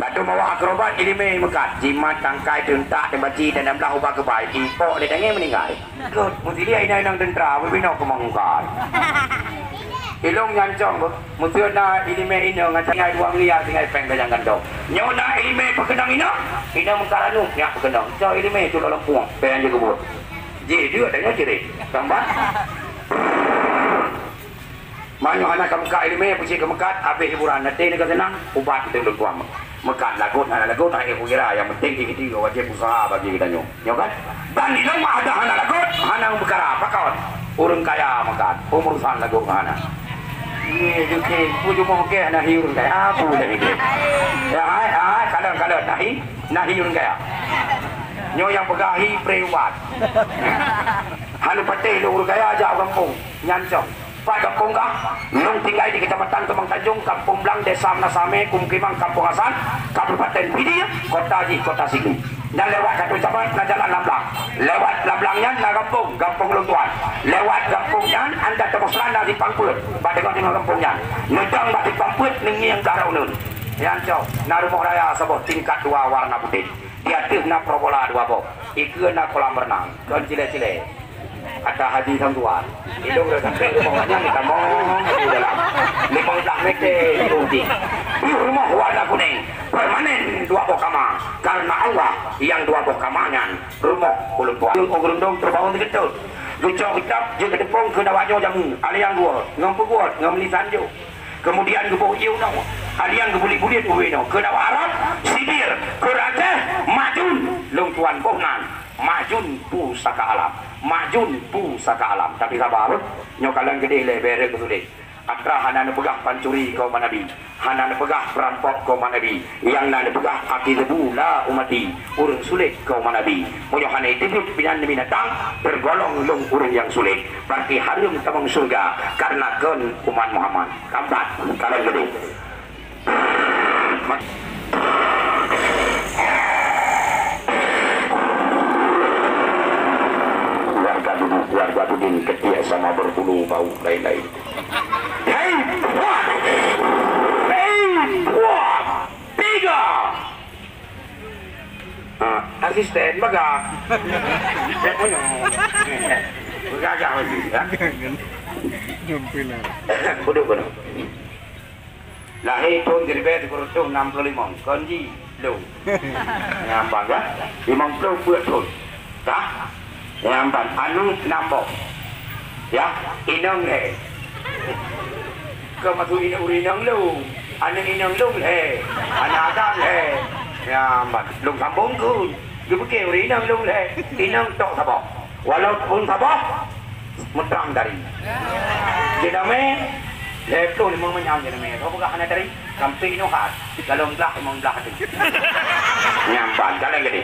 Lalu mawa akrobat ini mekat jimat tangkai tuntak dan baci dan belah ubah kebaik ipok dia dengar meninggal. Good, mesti dia inang tentera berbina kemangkan. Ilong nyancong mesti nak ini ina ngacangai dua liar dengan peng kajang gandong. Nyona ini perkenang ina mengkaranu nyak perkenang. So ini tu lalu puang pengen je kebut. Jadi dia tanya ciri tambah. Manyo anak kamu kak ini puji kemekat habis hiburan nanti ni senang ubat itu lu tuam. Mekat lagut anak aku kira yang penting kita wajib usaha bagi kita nyo kan dan ini mah ada anak lagut anak berkara apa kawan urang kaya mekat umurusan lagut anak ini juga puju mau ke anak hiur kaya apa dari dia ya kadang-kadang nahi urang kaya nyo yang pegahi prewat hanu patih lu urang kaya aja kampung nyancong Pak kampung kah? Nung tinggal di Kecamatan Kemang Tanjung, Kampung Blang, Desa Menasame, Kumkimang, Kampung Hasan, Kabupaten Pidi, Kota Ji, Kota Sigi. Dan lewat satu jalan na Jalan Lamblang. Lewat Lamblangnya na Kampung Luntuan. Lewat kampungnya anda tebus landa di Pangput. Pada dengan kampungnya. Nedang di Pangput nengi yang garau nun. Yang jauh, na rumah raya sebuah tingkat 2 warna putih. Dia na probola 2 bok. Iku na kolam renang. Kon cile-cile. Ada haji tuan, hidung dah sampai rumahnya kita mau di dalam 15 meter tinggi. Di rumah warna kuning permanen 2 bok kamar karena Allah yang 2 bok kamarnya rumah ulun tua. Gerundong terbangun begitu. Lucok hitam juga tepung ke dawajo jamu. Aliang gua ngompu gua ngomli sanjo. Kemudian ke bawah iu nau. Aliang ke buli-buli tu nau. Ke dawa Arab sidir ke Aceh majun long tuan bohnan. Majun pusaka alam. Majun pusaka alam. Tapi kabar nyokalan gede leber betulik. Akra hana pegah pancuri kau manabi. Hana pegah perampok kau manabi. Yang nana pegah aki debu la umati. Urung sulit kau manabi. Moyo hana itu pinyan binatang tergolong long urung yang sulit. Berarti harum tamang surga karena ken umat Muhammad. Kambat kalan gede. Warga Budin ketia sama berbulu bau lain-lain. Hei puak! Hei puak! 3! Asisten baga. Saya punya. Bergagak lagi ya. Duduk. Lahir pun jadi bed kurutuh 65. Konji lu. Ngambang ya? 50 buat pun. Dah? Nyamban anu nambok ya inang he kematu inang lu anu inang lu he anadan he nyamban lung kampung ku dipikir inang lu he inang tok sabok walaupun sabok meterang dari jedame leplo ni mong manyang jedame kau buka hana dari kampi ino hat galong blak mong blak nyamban kalian gede